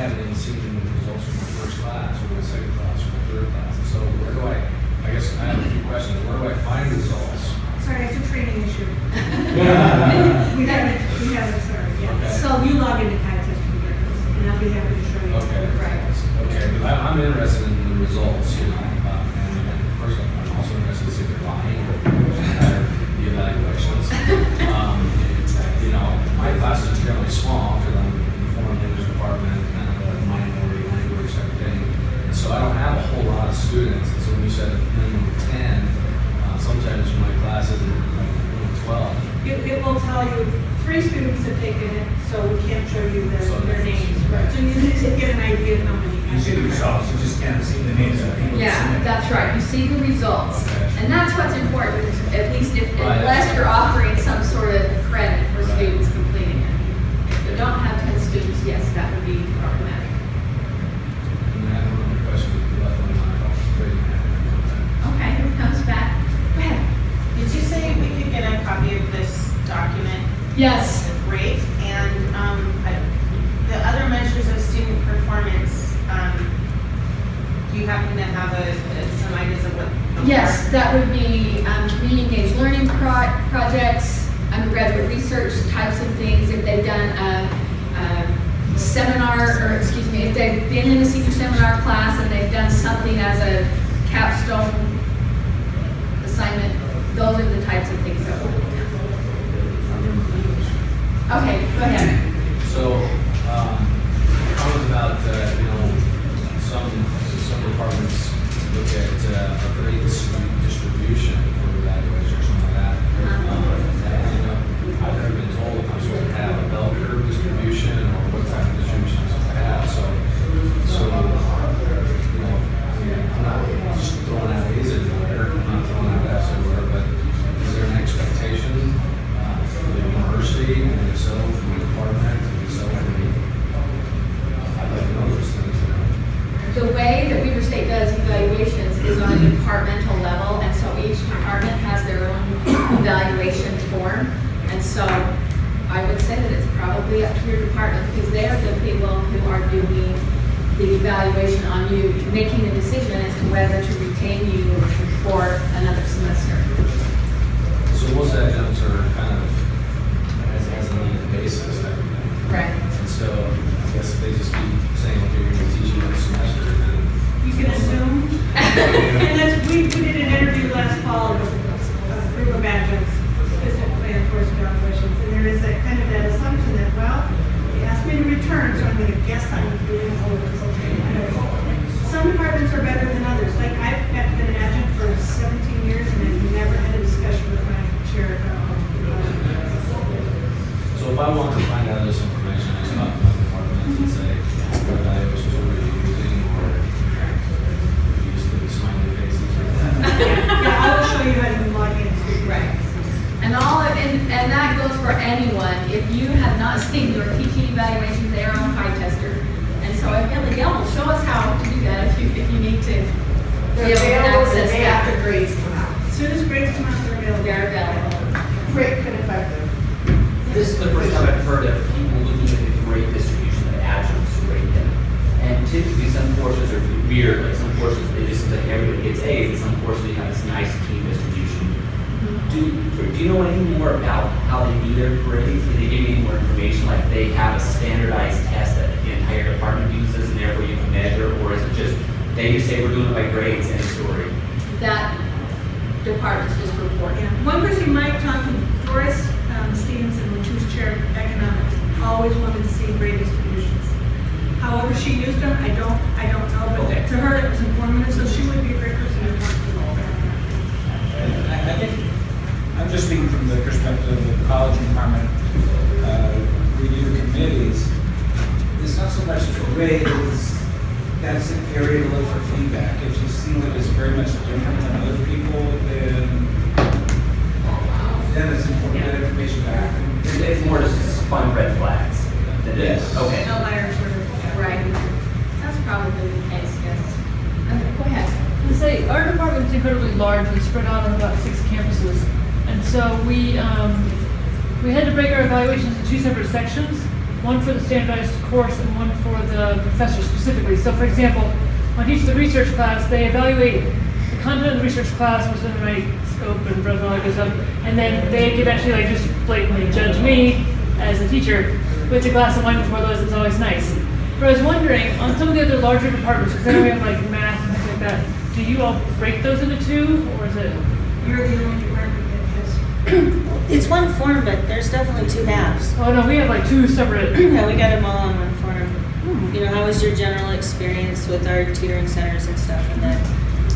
haven't even seen the results from my first class, or my second class, or my third class. And so where do I guess I have a few questions. Where do I find results? Sorry, it's a training issue. Yeah. We haven't started yet. Okay. So you log into Test and I'll be happy to show you. Okay. Right. Okay, but I'm interested in the results, you know, and first of all, I'm also interested to see if they're lying or the evaluations. You know, my classes are fairly small because I'm in the foreign language department, kind of a minority language type of thing. And so I don't have a whole lot of students. And so when you said minimum 10, sometimes my classes are like 12. It will tell you 3 students have taken it, so we can't show you their names. Right. So you need to get an idea of how many. You see the results, you just can't see the names of people. Yeah, that's right. You see the results. Okay. And that's what's important, at least Right. unless you're offering some sort of credit for students completing it. If you don't have 10 students, yes, that would be problematic. And I have another question about one of my Okay, here it comes back. Go ahead. Did you say we could get a copy of this document? Yes. Great. And the other measures of student performance, do you happen to have some ideas of what? Yes, that would be community engaged learning projects, undergraduate research types of things. If they've done a seminar, or excuse me, if they've been in a senior seminar class and they've done something as a capstone assignment, those are the types of things that we're looking at. Okay, go ahead. So, comment about, you know, some departments look at a grade distribution for evaluation or something like that. And, you know, I've never been told if I'm supposed to have a bell curve distribution or what type of distribution I'm supposed to have. So, you know, I mean, I'm not just throwing out A's everywhere, I'm not throwing out F's everywhere, but is there an expectation for the university and if so from the department and if so from the, I'd like to know those things. The way that Weaver State does evaluations is on a departmental level, and so each department has their own evaluation form. And so I would say that it's probably up to your department because they're the people who are doing the evaluation on you, making the decision as to whether to retain you for another semester. So most adjuncts are kind of as a needed basis type of thing. Right. And so I guess if they just keep saying what they're going to teach you next semester, then You can assume. And that's, we did an interview last fall with a group of adjuncts, specifically on course evaluations, and there is that kind of that assumption that, well, they asked me to return, so I'm going to guess I'm doing all of this okay. Some departments are better than others. Like I've been an adjunct for 17 years and I've never had a discussion with my chair about so if I want to find out this information, I just talk to my department and say, what evaluations are we using, or you just do smiley faces or yeah, I will show you how to log in. Right. And and that goes for anyone. If you have not seen your teaching evaluations, they are on PyTester. And so Gail will show us how to do that if you need to. They're available the day after grades come out. As soon as grades come out, they're available. They're available. Quick and effective. This is the first time I've heard of people looking at the grade distribution of adjuncts to rate them. And typically some courses are weird, like some courses they just like everybody gets A's, and some courses they have this nice team distribution. Do you know any more about how they do their grades? Can they give you any more information, like they have a standardized test that the entire department uses and therefore you can measure, or is it just they just say we're doing it by grades and story? That department's just reporting. Yeah. One person you might talk to, Doris Stevenson, which was chair of economics, always wanted to see grade distributions. However she used them, I don't know, but Okay. to her it was informative, so she would be a great person to talk to. I think, I'm just speaking from the perspective of the college department, review committees. It's not so much for grade, that's an area to look for feedback. If you see that it's very much different than other people, then it's important to get information back. It's more just fun red flags. Than it is. Yes. Okay. Outliers sort of. Right. That's probably the case, yes. Go ahead. To say our department is incredibly large. We spread out on about 6 campuses, and so we had to break our evaluations into 2 separate sections. one for the standardized course and one for the professor specifically. So for example, when I teach the research class, they evaluate the content of the research class, what's in my scope and all that good stuff, and then they could actually like just blatantly judge me as a teacher with a glass of wine before those. It's always nice. But I was wondering, on some of the other larger departments, because then we have like math and things like that, do you all break those into two, or is it? You're the only department that has. It's one form, but there's definitely two halves. Oh no, we have like two separate. Yeah, we got them all on one form. You know, how was your general experience with our tutoring centers and stuff, and then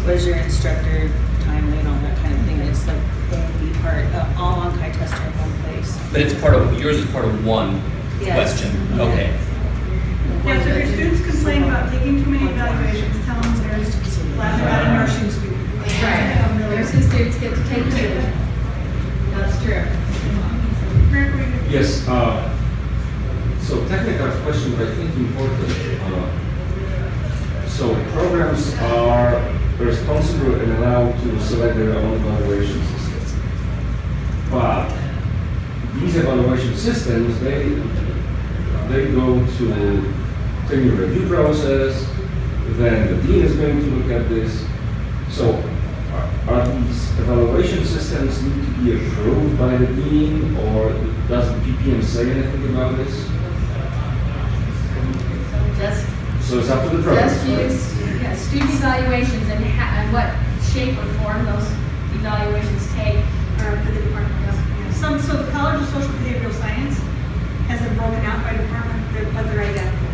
what is your instructor timely and all that kind of thing. It's like A and B part, all on Tester in one place. But it's part of, yours is part of one Yes. question, okay. Yeah, so if your students complain about taking too many evaluations, tell them there's about a nursing student. Right, nursing students get to take two. That's true. Yes, so technical question, but I think important. So programs are responsible and allowed to select their own evaluation systems. But these evaluation systems, they go to tenure review process, then the dean is going to look at this. So are these evaluation systems need to be approved by the dean, or does the PPM say anything about this? Just So it's up to the program. Just use, student evaluations and what shape or form those evaluations take Or for the department. So the College of Social Behavioral Science has them broken out by department, but they're identical.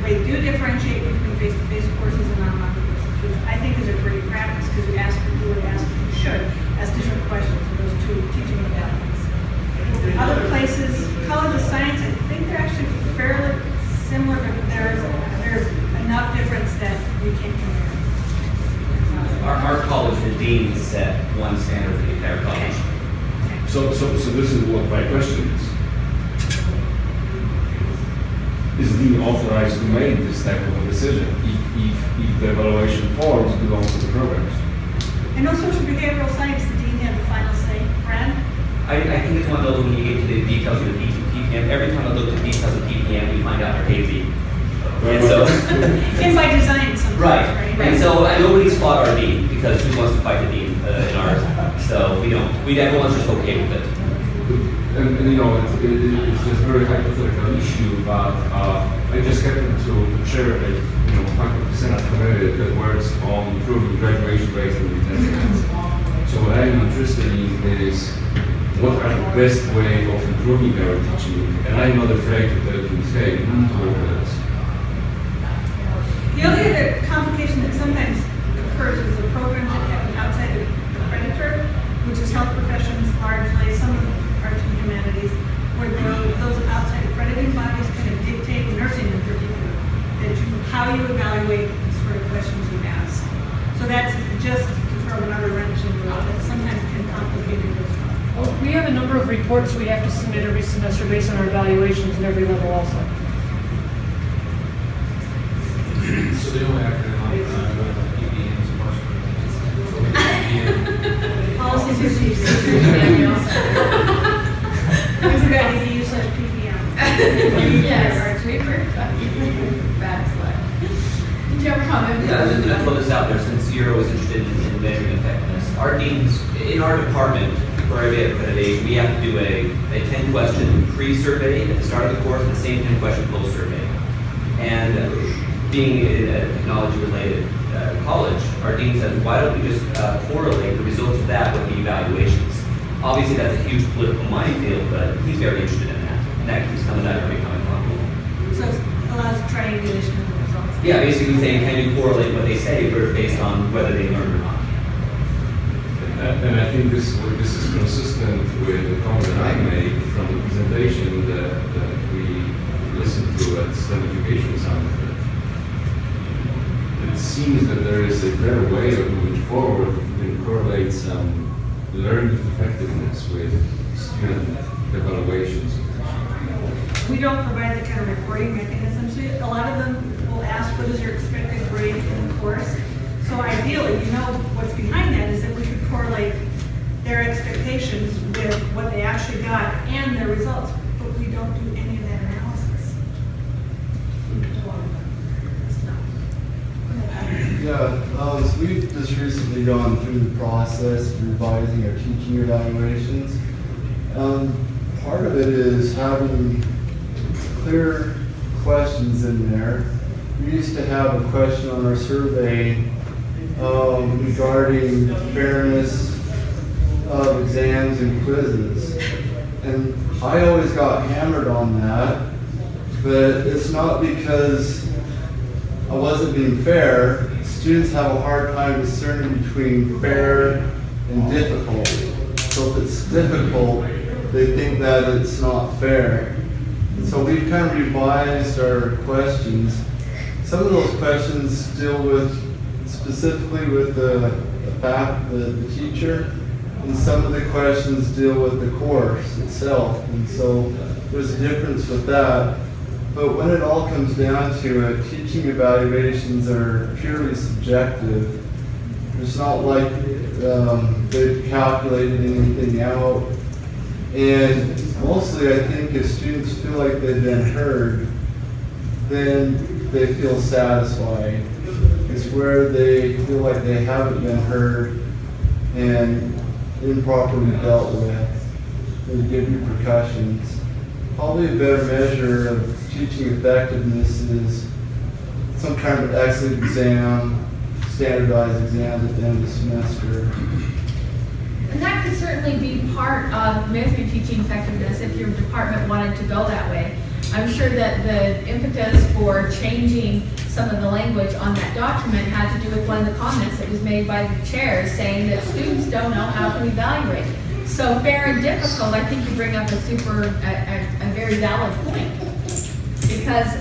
They do differentiate between face-to-face courses and online courses, which I think is a great practice, because you should ask different questions of those two teaching modalities. Other places, College of Science, I think they're actually fairly similar, but there's enough difference that we can't compare. Our college, the dean set one standard for the entire college. So this is what my question is. Is the dean authorized to make this type of a decision if the evaluation forms belong to the programs? I know social behavioral science, the dean had the final say. Brad? I think it's one of those when you get to the details of the PPM, every time I look at the details of PPM, we find out they're hazy. And so, And by design sometimes, right, right? and so nobody's fought our dean, because who wants to fight the dean in ours? So we don't, everyone's just okay with it. And you know, it's just very hypothetical issue, but I just happened to chair a faculty senate committee that works on improving graduation rates and retention. So what I'm interested in is what are the best way of improving our teaching, and I'm not afraid to tell you, hey, we need to work on this. The only other complication that sometimes occurs is the programs that happen outside of the predator, which is health professions largely, some of the arts and humanities, where those outside accrediting bodies kind of dictate, nursing in particular, how you evaluate the sort of questions you ask. So that's just to throw another wrench into it, that sometimes can complicate it as well. Well, we have a number of reports we have to submit every semester based on our evaluations at every level also. So the only acronym on PPM is partial. Policies and procedures. It's a good idea to use such PPM. Yes, bad flag. Did you have a comment? Yeah, I was just gonna throw this out there, since Zero was interested in measuring effectiveness. Our deans, in our department, for every accreditation, we have to do a 10-question pre-survey at the start of the course, and the same 10-question post-survey. And being in a technology-related college, our dean said, why don't we just correlate the results of that with the evaluations? Obviously, that's a huge political minefield, but he's very interested in that. And that keeps coming up every time I talk to him. So it allows triangulation of the results. Yeah, basically saying, can you correlate what they say based on whether they learned or not? And I think this is consistent with the comment I made from the presentation that we listened to at STEM Education Summit. It seems that there is a better way of moving forward and correlate some learning effectiveness with student evaluations. We don't provide the kind of reporting mechanisms. A lot of them will ask, what is your expected grade in the course? So ideally, what's behind that is that we could correlate their expectations with what they actually got and their results, but we don't do any of that analysis. Yeah, so we've just recently gone through the process of revising our teaching evaluations. Part of it is having clear questions in there. We used to have a question on our survey regarding fairness of exams and quizzes. And I always got hammered on that, but it's not because I wasn't being fair. Students have a hard time discerning between fair and difficult. So if it's difficult, they think that it's not fair. And so we've kind of revised our questions. Some of those questions deal with, specifically with the teacher, and some of the questions deal with the course itself. And so there's a difference with that. But when it all comes down to it, teaching evaluations are purely subjective. It's not like they've calculated anything out. And mostly I think if students feel like they've been heard, then they feel satisfied. It's where they feel like they haven't been heard and improperly dealt with, they give repercussions. Probably a better measure of teaching effectiveness is some kind of exit exam, standardized exams at the end of the semester. And that could certainly be part of measuring teaching effectiveness if your department wanted to go that way. I'm sure that the impetus for changing some of the language on that document had to do with one of the comments that was made by the chairs saying that students don't know how to evaluate. So fair and difficult, I think you bring up a very valid point. Because,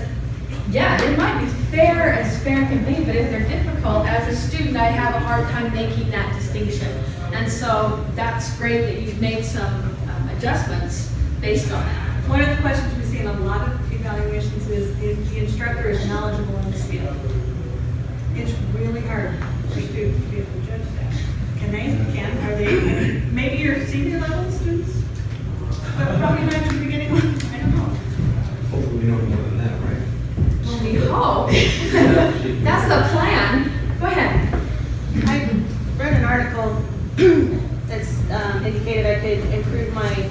yeah, it might be fair as fair can be, but if they're difficult, as a student, I have a hard time making that distinction. And so that's great that you've made some adjustments based on that. One of the questions we see in a lot of evaluations is if the instructor is knowledgeable in this field. It's really hard for students to be able to judge that. Are they, maybe your senior level students? But probably not at the beginning one, I don't know. Hopefully we know more than that, right? Well, we hope. That's the plan. Go ahead. I read an article that's indicated I could improve my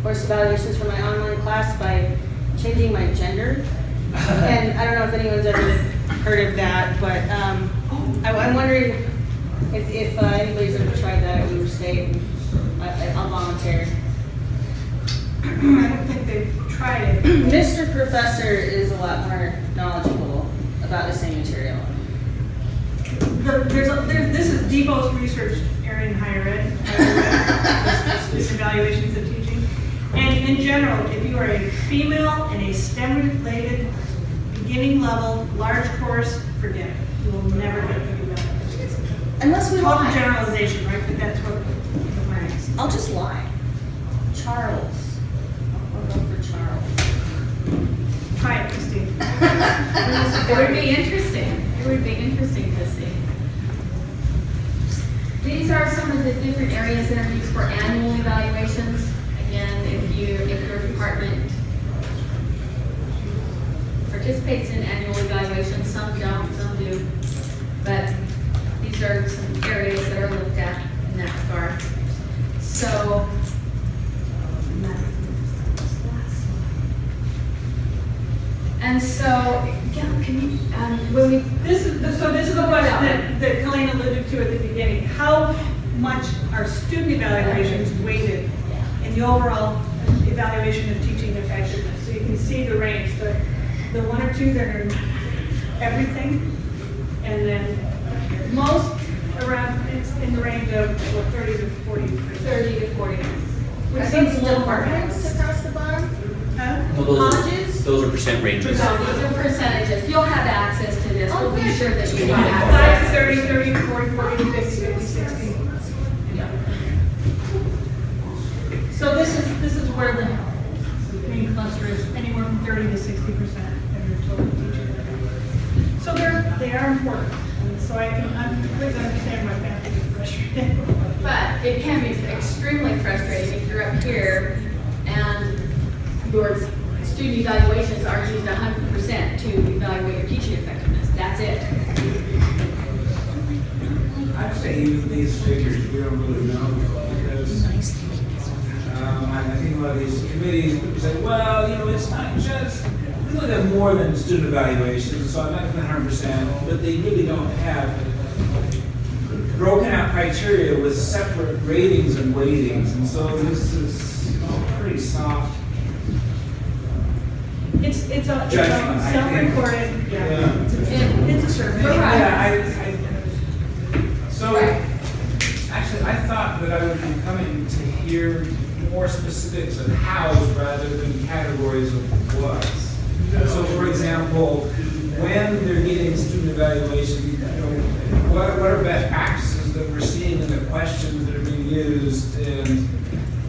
course evaluations for my online class by changing my gender. And I don't know if anyone's ever heard of that, but I'm wondering if anybody's ever tried that at Weaver State. I'll volunteer. I don't think they've tried it. Mr. Professor is a lot more knowledgeable about the same material. This is the most researched area in higher ed, this evaluations of teaching. And in general, if you are a female in a STEM-related beginning level large course, forget it. You will never get good evaluations. Unless we Total lie. generalization, right? But that's what the ranks. I'll just lie. Charles. I'll go for Charles. Try it, Christine. It would be interesting. It would be interesting to see. These are some of the different areas that are used for annual evaluations. Again, if your department participates in annual evaluations, some don't, some do. But these are some areas that are looked at in that regard. So, and so, yeah, can you, when we, This is the question that Colleen alluded to at the beginning. How much are student evaluations weighted in the overall evaluation of teaching effectiveness? So you can see the range, the one or two that are everything, and then most around, it's in the range of 30 to 40%. 30 to 40. Which I think seems little departments across the bottom? Huh? No, Colleges? those are percent ranges. So these are percentages. You'll have access to this. We'll be sure that you have 5 access. to 30, 30 to 40, 40 to 50, 50, 60. So this is where the main cluster is, anywhere from 30 to 60% of your total teaching. So they are important, and so I'm please understand my family is frustrated. But it can be extremely frustrating if you're up here and your student evaluations are used 100% to evaluate your teaching effectiveness. That's it. even these figures, we don't really know, because I think a lot of these committees say, well, you know, it's not just, we look at more than student evaluations, so I'm not 100%, but they really don't have broken out criteria with separate ratings and weightings, and so this is pretty soft. It's a Judgment, I think. self-reported, yeah. Yeah. It's a survey. Yeah, so, actually, I thought that I would be coming to hear more specifics of hows rather than categories of whats. So, for example, when they're getting student evaluation, you know, what are best practices that we're seeing in the questions that are being used, and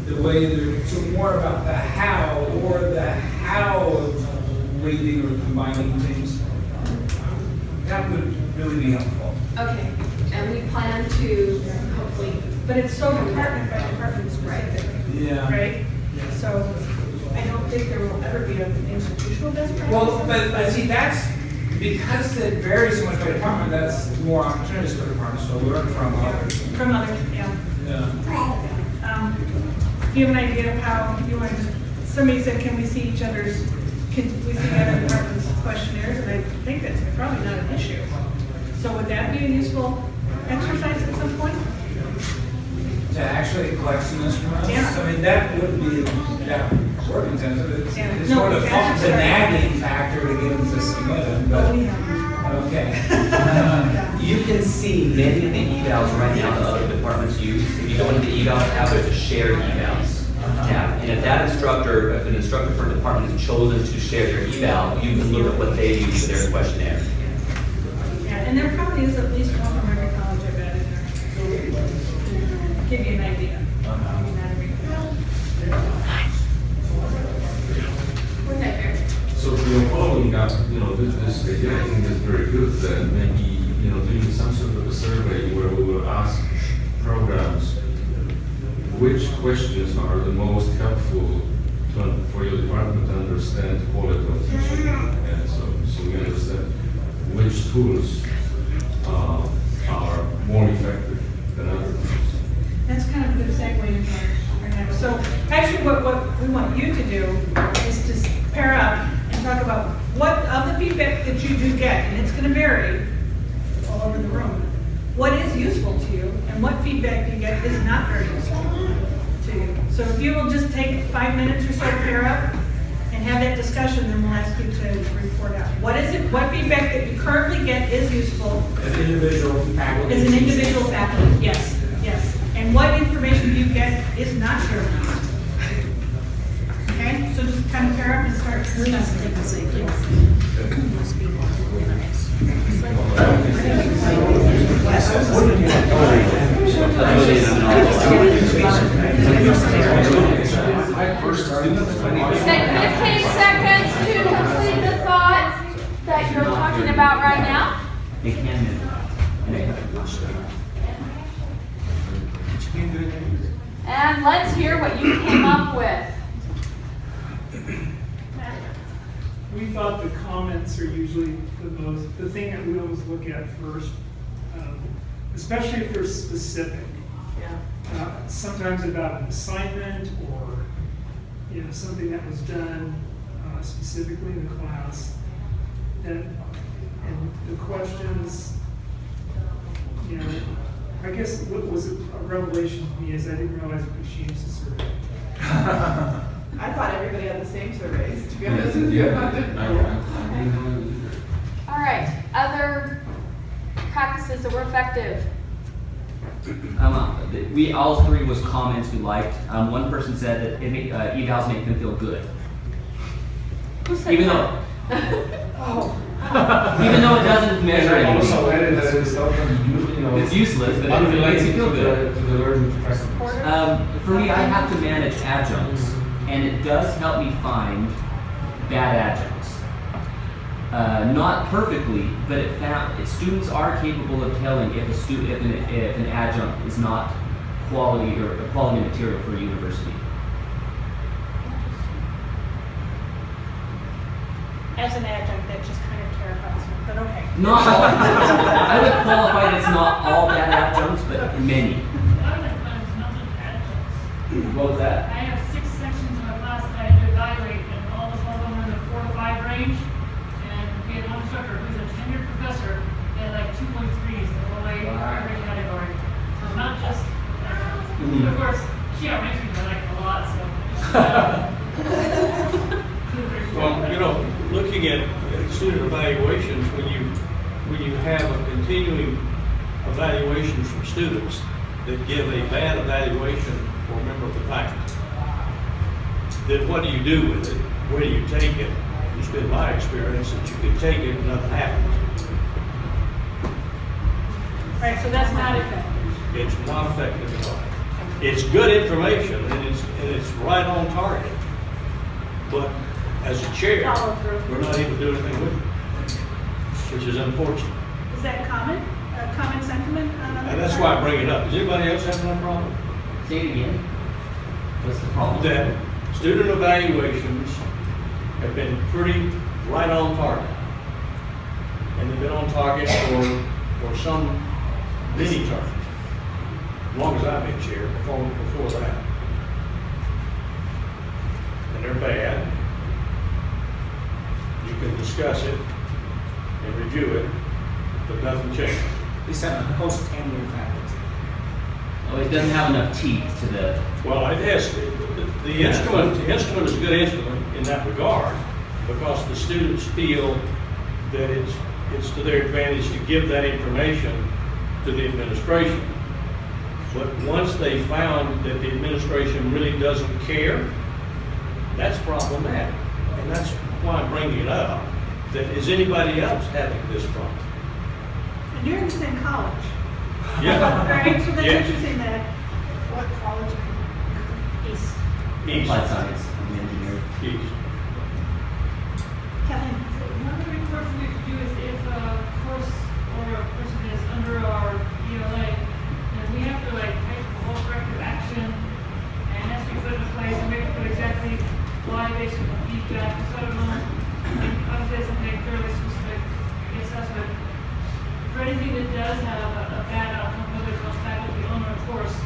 the way they're, so more about the how, or the how of weighting or combining things. That would really be helpful. Okay, and we plan to hopefully, But it's so department by department specific, Yeah. right? So I don't think there will ever be an institutional best practice. Well, but see, that's, because it varies so much by department, that's more opportunities for departments to learn from others. From others, yeah. Yeah. Do you have an idea of how you want to just, somebody said, can we see each other's, can we see other departments' questionnaires? And I think that's probably not an issue. So would that be a useful exercise at some point? To actually collect some instruments? Yeah. I mean, that wouldn't be that work intensive. It's, Yeah. it's No, more the that's the right. nagging factor to get them to submit them, but, Oh, yeah. okay. You can see many of the evals right now that other departments use. If you go into the eval tab, there's a shared evals tab. And if that instructor, if an instructor for a department has chosen to share their eval, you can look at what they use for their questionnaire. Yeah, and there probably is at least one from every college I've been in there. Give you an idea. Maybe not every college. we're there. So, following up, this idea, I think is very good, that maybe, doing some sort of a survey where we will ask programs which questions are the most helpful for your department to understand the quality of teaching. And so we understand which tools are more effective than others. That's kind of a good segue into our next. So actually what we want you to do is to pair up and talk about what of the feedback that you do get, and it's going to vary all over the room, what is useful to you and what feedback you get is not very useful to you. So if you will just take 5 minutes or so, pair up and have that discussion, then we'll ask you to report out. What is it, what feedback that you currently get is useful As individual faculty. as an individual faculty? Yes, yes. And what information you get is not very useful. Okay, so just kind of pair up and start discussing. Take 15 seconds to complete the thought that you're talking about right now. They can. And let's hear what you came up with. We thought the comments are usually the thing that we always look at first, especially if they're specific. Sometimes about an assignment or something that was done specifically in the class. And the questions, I guess what was a revelation to me is I didn't realize we could change the survey. I thought everybody had the same surveys, to be honest with you. All right, other practices that were effective. We all three was comments we liked. One person said that evals make them feel good. Who said Even that? Even though it doesn't measure Also anything. added that it's not It's useless, but it makes you feel good. to the learning professionals. For me, I have to manage adjuncts, and it does help me find bad adjuncts. Not perfectly, but students are capable of telling if an adjunct is not quality or a quality material for a university. As an adjunct, that just kind of terrifies me, but okay. Not all. I would qualify that it's not all bad adjuncts, but many. What was that? I have 6 sections in my class that I had to evaluate, and all of them are in the 4 to 5 range. And we had one instructor who's a tenured professor, they had like 2.3s the whole way through every category. So not just, of course, she outranks me by like a lot, so. Well, you know, looking at student evaluations, when you have a continuing evaluation from students that give a bad evaluation for a member of the faculty, then what do you do with it? Where do you take it? It's been my experience that you can take it and nothing happens. Right, so that's not effective. It's not effective at all. It's good information and it's right on target. But as a chair, Follow through. we're not able to do anything with it, which is unfortunate. Is that common, a common sentiment? And that's why I bring it up. Does anybody else have that problem? Say it again. What's the problem? That student evaluations have been pretty right on target. And they've been on target for some many terms. As long as I've been chair, before that. And they're bad. You can discuss it and review it, but nothing changes. They said post-tenure faculty. Oh, it doesn't have enough teeth to the. Well, it has, the instrument is a good instrument in that regard, because the students feel that it's to their advantage to give that information to the administration. But once they found that the administration really doesn't care, that's problematic. And that's why I'm bringing it up, that is anybody else having this problem? And you're in the same college. Yeah. Right, so that's Yes. interesting that, what college? East. East. Applied science, I'm an engineer. East. Kathleen? One of the reports we could do is if a course or a person is under our ELA, then we have to like take the whole corrective action and it has to be put into place and we have to put exactly why based on the feedback. So I don't know, obviously it's something fairly specific assessment. For anything that does have a bad outcome, whether it's on faculty or on a course,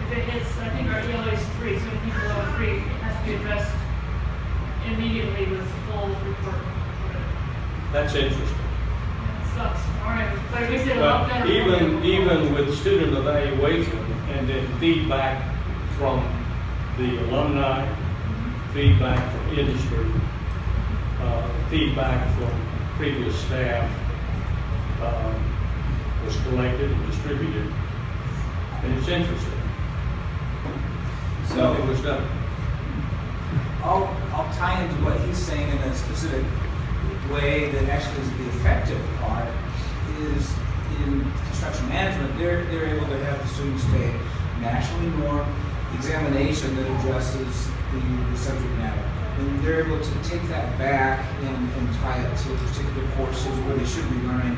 if it hits, I think our ELA is 3, so anything below 3, it has to be addressed immediately with full report. That's interesting. It sucks. All right, but it makes it a lot But better. even with student evaluation and then feedback from the alumni, feedback from industry, feedback from previous staff was collected and distributed, and it's interesting. So it was done. I'll tie into what he's saying in a specific way that actually is the effective part is in construction management, they're able to have the students take nationally normed examination that addresses the subject matter. And they're able to take that back and tie it to particular courses where they should be learning.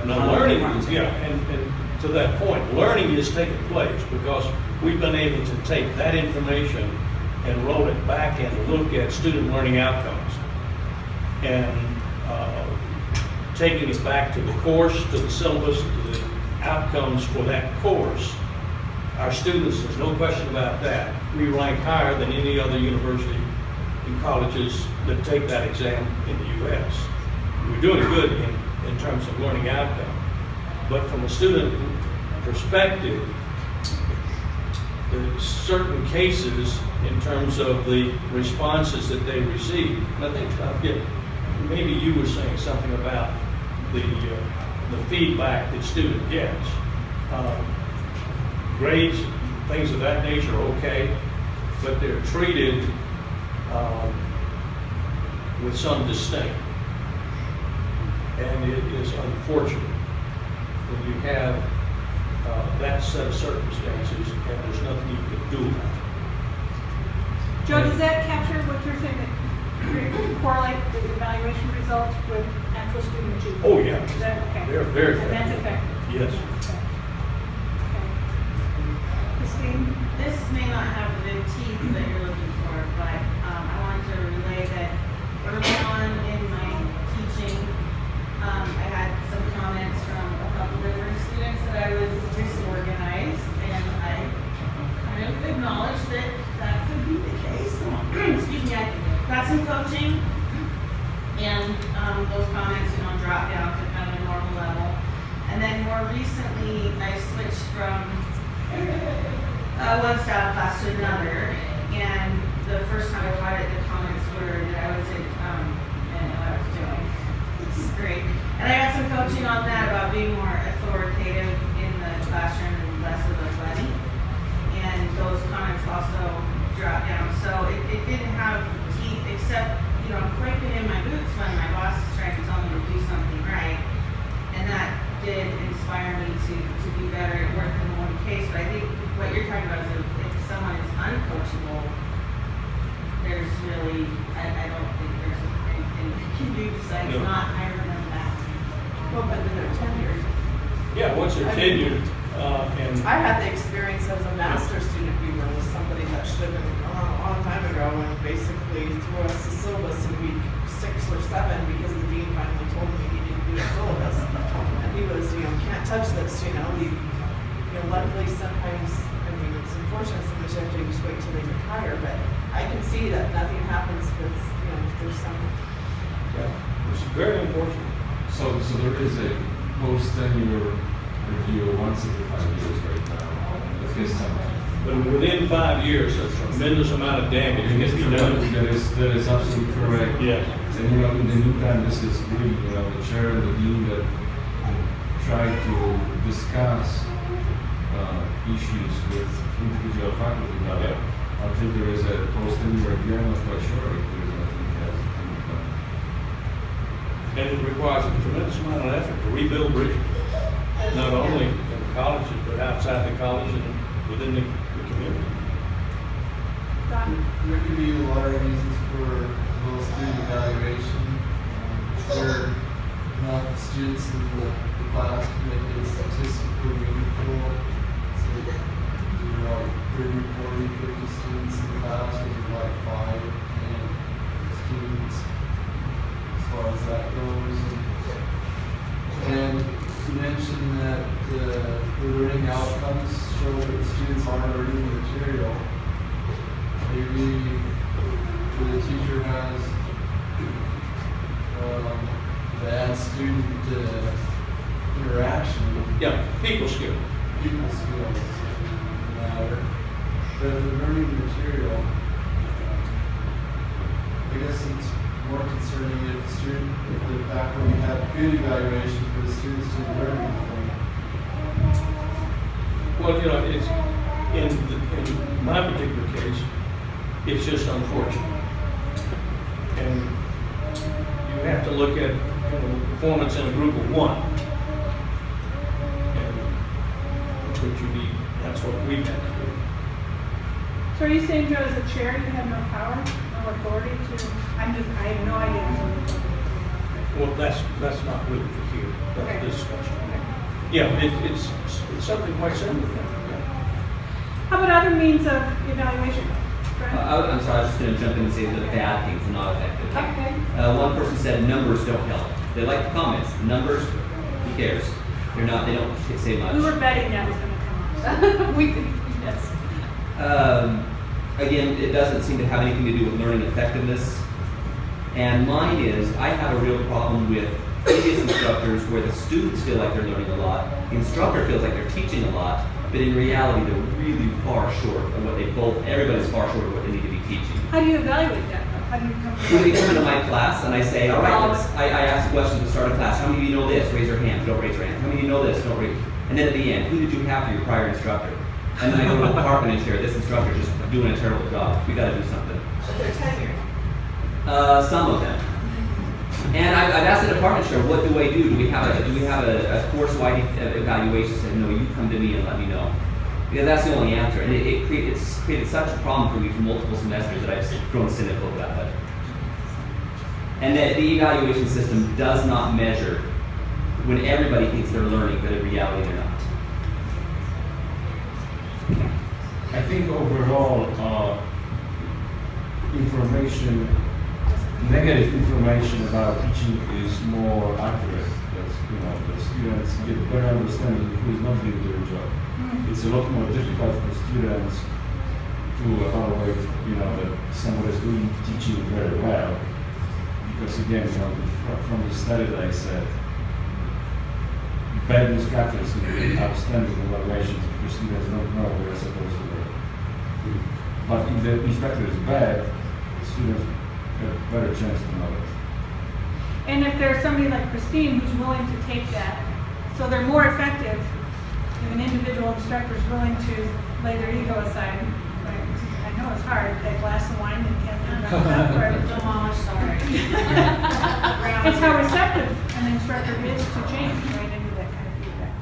Now, learning, and to that point, learning is taking place because we've been able to take that information and roll it back and look at student learning outcomes. And taking it back to the course, to the syllabus, to the outcomes for that course, our students, there's no question about that, we rank higher than any other university and colleges that take that exam in the U.S. We're doing good in terms of learning outcome. But from a student perspective, there's certain cases in terms of the responses that they receive. And I think, maybe you were saying something about the feedback that student gets. Grades, things of that nature are okay, but they're treated with some disdain. And it is unfortunate when you have that set of circumstances and there's nothing you can do about it. Joe, does that capture what you're saying, that correlate the evaluation results with actual student achievement? Oh, yeah. Is that okay? They're very And that's effective. effective? Yes. Okay. Christine? This may not have the teeth that you're looking for, but I wanted to relay that early on in my teaching, from one style class to another, and the first time I taught it, the comments were that I wasn't, and what I was doing. This is great. And I got some coaching on that about being more authoritative in the classroom and less of a buddy. And those comments also dropped down. So it didn't have teeth, except, you know, I'm cranking in my boots when my boss is trying to tell me to do something right. And that did inspire me to do better at work in one case. But I think what you're talking about is if someone is uncoachable, there's really, I don't think there's anything you can do besides No. not hire them back. Well, but then they're tenured. Yeah, once they're tenured, and. I had the experience as a master's student beaver with somebody that should have been a long time ago and basically threw us the syllabus in week 6 or 7 because the dean finally told me he didn't do the syllabus. And he was, you know, can't touch this, you know. Luckily sometimes, I mean, it's unfortunate sometimes you have to just wait till they retire, but I can see that nothing happens with, you know, there's some. Yeah, it's very important. So there is a post-tenure review once every 5 years right now. If it's something. But within 5 years, a tremendous amount of damage can be done. That is absolutely correct. Yes. And you know, in the meantime, this is really, you know, the chair and the dean that try to discuss issues with individual faculty. But until there is a post-tenure review, I'm not quite sure if there is anything that can be done. And it requires a tremendous amount of effort to rebuild bridges, not only in the colleges, but outside the college and within the community. There could be a lot of reasons for low student evaluation. There are enough students in the class to make it statistically meaningful. So, you know, 30, 40, 50 students in the class, which is like 5, 10 students as far as that goes. And you mentioned that the learning outcomes show that the students are learning the material. Maybe the teacher has bad student interaction. Yeah, people skills. People skills matter. But if they're learning the material, I guess it's more concerning if the faculty have good evaluation for the students to learn anything. Well, you know, it's, in my particular case, it's just unfortunate. And you have to look at, you know, performance in a group of 1. And that's what we've had to do. So are you saying, Joe, as a chair, you have no power, no authority to, I have no idea. Well, that's not really for here, that's this discussion. Yeah, it's something quite similar. How about other means of evaluation? I'm sorry, I was just going to jump in and say the bad things are not effective. Okay. One person said numbers don't help. They like the comments. Numbers, who cares? They don't say much. We were betting that was going to come up. We could, yes. Again, it doesn't seem to have anything to do with learning effectiveness. And mine is, I have a real problem with previous instructors where the students feel like they're learning a lot, the instructor feels like they're teaching a lot, but in reality, they're really far short of what everybody's far short of what they need to be teaching. How do you evaluate that, though? How do you come to When they come into my class and I say, all right, I ask a question at the start of class, how many of you know this? Raise your hands, don't raise your hands. How many of you know this? Don't raise. And then at the end, who did you have for your prior instructor? And then I go to the department and share, this instructor just doing a terrible job. We gotta do something. But they're tenured. Some of them. And I've asked the department chair, what do I do? Do we have a course-wide evaluation? Said, no, you come to me and let me know. Because that's the only answer. And it's created such a problem for me for multiple semesters that I've grown cynical about it. And that the evaluation system does not measure when everybody thinks they're learning, but in reality they're not. I think overall, negative information about teaching is more accurate. That, you know, the students get a better understanding who is not doing their job. It's a lot more difficult for students to evaluate, you know, that someone is doing teaching very well. Because again, you know, from the study that I said, bad instructors with outstanding evaluations because students don't know where they're supposed to go. But if the instructor is bad, the students have a better chance to know it. And if there's somebody like Christine who's willing to take that, so they're more effective if an individual instructor is willing to lay their ego aside. Right? I know it's hard, that glass of wine and can't Oh, sorry. It's how receptive an instructor is to change right into that kind of feedback.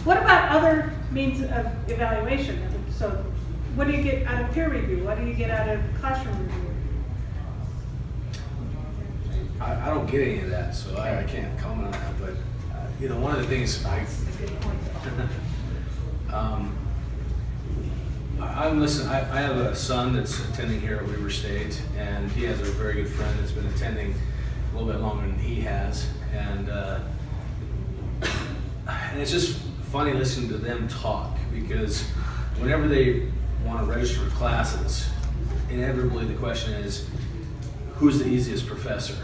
What about other means of evaluation? So what do you get out of peer review? What do you get out of classroom review? I don't get any of that, so I can't comment on that, but, you know, one of the things I have a son that's attending here at Weber State, and he has a very good friend that's been attending a little bit longer than he has, and it's just funny listening to them talk, because whenever they want to register for classes, inevitably the question is, who's the easiest professor?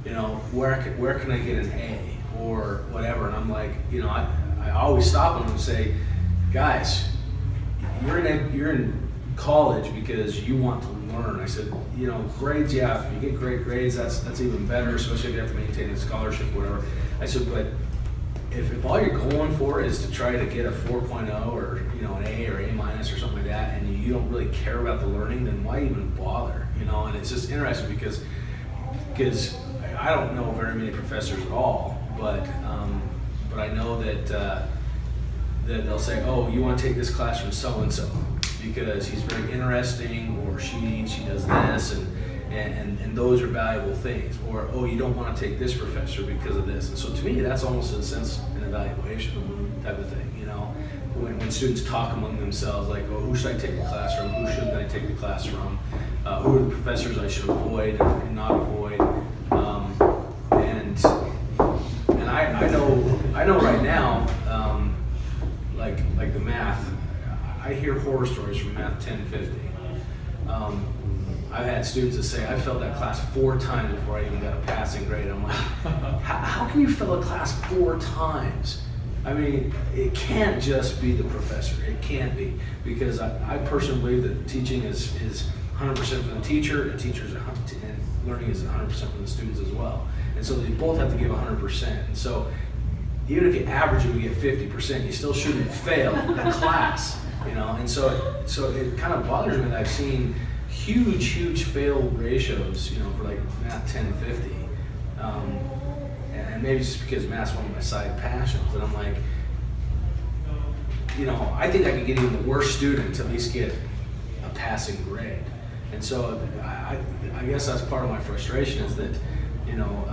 You know, where can I get an A or whatever? And I'm like, you know, I always stop them and say, guys, you're in college because you want to learn. I said, you know, grades, yeah, if you get great grades, that's even better, especially if you have to maintain a scholarship or whatever. I said, but if all you're going for is to try to get a 4.0 or, you know, an A or A minus or something like that, and you don't really care about the learning, then why even bother? You know, and it's just interesting because I don't know very many professors at all, but I know that they'll say, oh, you want to take this class from so-and-so because he's very interesting, or she does this, and those are valuable things. Or, oh, you don't want to take this professor because of this. And so to me, that's almost in a sense an evaluation type of thing, you know? When students talk among themselves, like, oh, who should I take the class from? Who shouldn't I take the class from? Who are the professors I should avoid and not avoid? And I know right now, like the math, I hear horror stories from Math 1050. I've had students that say, I failed that class 4 times before I even got a passing grade. I'm like, how can you fail a class 4 times? I mean, it can't just be the professor. It can't be, because I personally believe that teaching is 100% from the teacher, and and learning is 100% from the students as well. And so they both have to give 100%. And so even if you average it, we get 50%, you still shouldn't fail a class, you know? And so it kind of bothers me that I've seen huge fail ratios, you know, for like Math 1050. And maybe it's just because math's one of my side passions, and I'm like, you know, I think I could get even the worst student to at least get a passing grade. And so I guess that's part of my frustration, is that, you know,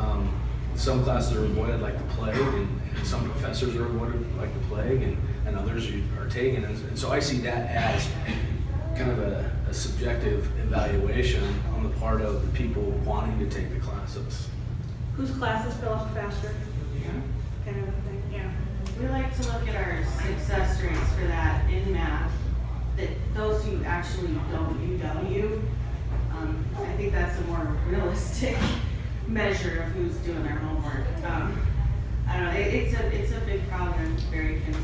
some classes are avoided like the plague, and some professors are avoided like the plague, and others are taken. And so I see that as kind of a subjective evaluation on the part of the people wanting to take the classes. Whose classes fill up faster? Kind of a thing, yeah. We like to look at our success rates for that in math, that those who actually don't UW, I think that's a more realistic measure of who's doing their homework. I don't know, it's a big problem, I'm very concerned